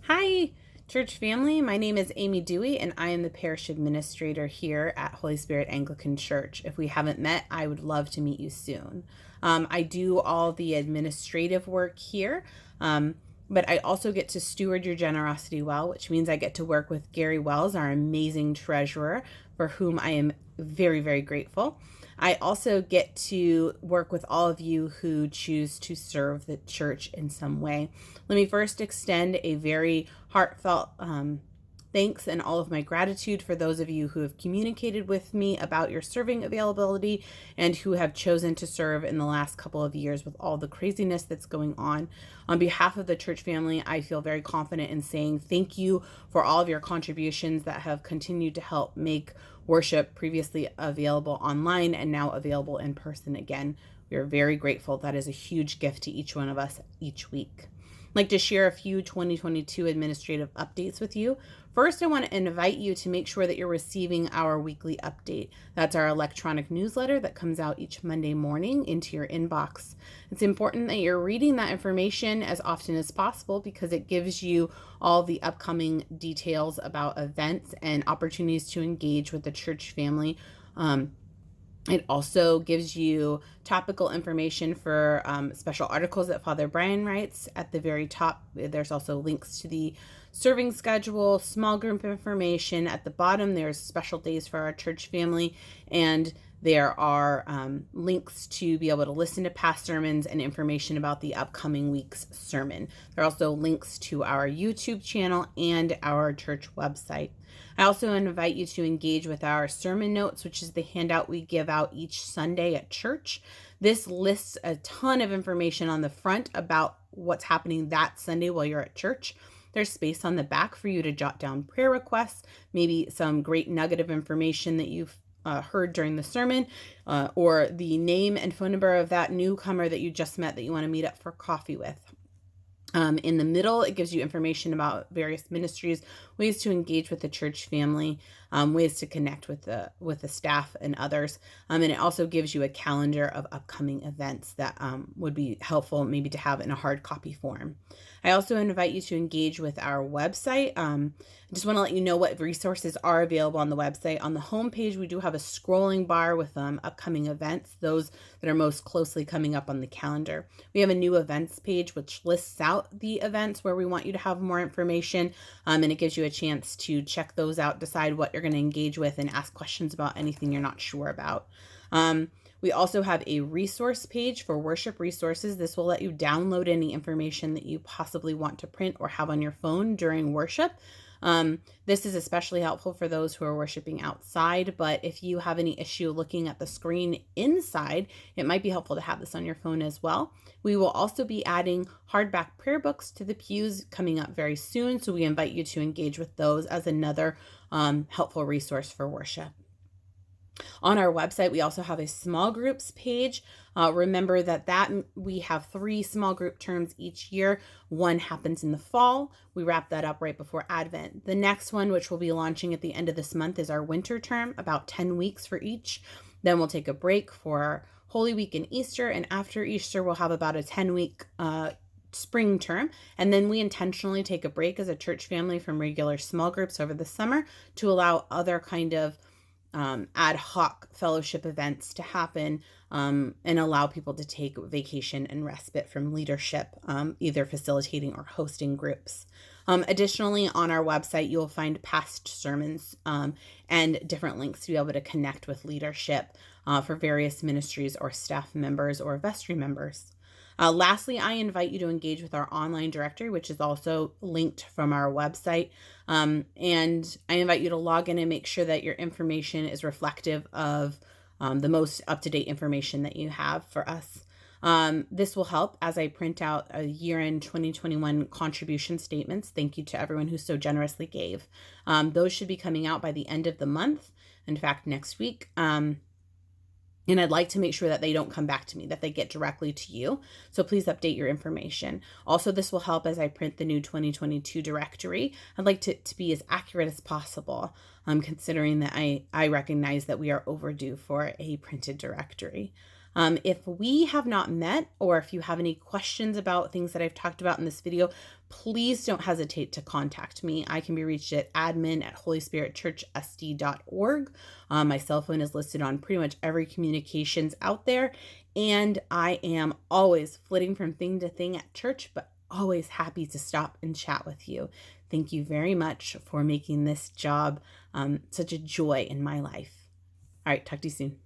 Hi, church family. My name is Amy Dewey, and I am the parish administrator here at Holy Spirit Anglican Church. If we haven't met, I would love to meet you soon. I do all the administrative work here, but I also get to steward your generosity well, which means I get to work with Gary Wells, our amazing treasurer, for whom I am very, very grateful. I also get to work with all of you who choose to serve the church in some way. Let me first extend a very heartfelt thanks and all of my gratitude for those of you who have communicated with me about your serving availability and who have chosen to serve in the last couple of years with all the craziness that's going on. On behalf of the church family, I feel very confident in saying thank you for all of your contributions that have continued to help make worship previously available online and now available in person again. We are very grateful. That is a huge gift to each one of us each week. I'd like to share a few 2022 administrative updates with you. First, I want to invite you to make sure that you're receiving our weekly update. That's our electronic newsletter that comes out each Monday morning into your inbox. It's important that you're reading that information as often as possible because it gives you all the upcoming details about events and opportunities to engage with the church family. It also gives you topical information for special articles that Father Brian writes. At the very top, there's also links to the serving schedule, small group information. At the bottom, there's special days for our church family, and there are links to be able to listen to past sermons and information about the upcoming week's sermon. There are also links to our YouTube channel and our church website. I also invite you to engage with our sermon notes, which is the handout we give out each Sunday at church. This lists a ton of information on the front about what's happening that Sunday while you're at church. There's space on the back for you to jot down prayer requests, maybe some great nugget of information that you've heard during the sermon, or the name and phone number of that newcomer that you just met that you want to meet up for coffee with. In the middle, it gives you information about various ministries, ways to engage with the church family, ways to connect with the staff and others. And it also gives you a calendar of upcoming events that would be helpful maybe to have in a hard copy form. I also invite you to engage with our website. I just want to let you know what resources are available on the website. On the homepage, we do have a scrolling bar with upcoming events, those that are most closely coming up on the calendar. We have a new events page, which lists out the events where we want you to have more information, and it gives you a chance to check those out, decide what you're going to engage with, and ask questions about anything you're not sure about. We also have a resource page for worship resources. This will let you download any information that you possibly want to print or have on your phone during worship. This is especially helpful for those who are worshiping outside, but if you have any issue looking at the screen inside, it might be helpful to have this on your phone as well. We will also be adding hardback prayer books to the pews coming up very soon, so we invite you to engage with those as another helpful resource for worship. On our website, we also have a small groups page. Remember that we have 3 small group terms each year. One happens in the fall. We wrap that up right before Advent. The next one, which we'll be launching at the end of this month, is our winter term, about 10 weeks for each. Then we'll take a break for Holy Week and Easter, and after Easter, we'll have about a 10-week spring term, and then we intentionally take a break as a church family from regular small groups over the summer to allow other kind of ad hoc fellowship events to happen, and allow people to take vacation and respite from leadership, either facilitating or hosting groups. Additionally, on our website, you'll find past sermons and different links to be able to connect with leadership for various ministries or staff members or vestry members. Lastly, I invite you to engage with our online directory, which is also linked from our website. And I invite you to log in and make sure that your information is reflective of the most up-to-date information that you have for us. This will help as I print out a year-end 2021 contribution statements. Thank you to everyone who so generously gave. Those should be coming out by the end of the month. In fact, next week. And I'd like to make sure that they don't come back to me, that they get directly to you. So please update your information. Also, this will help as I print the new 2022 directory. I'd like to be as accurate as possible, considering that I recognize that we are overdue for a printed directory. If we have not met, or if you have any questions about things that I've talked about in this video, please don't hesitate to contact me. I can be reached at admin@holyspiritchurchsd.org. My cell phone is listed on pretty much every communications out there. And I am always flitting from thing to thing at church, but always happy to stop and chat with you. Thank you very much for making this job such a joy in my life. All right, talk to you soon.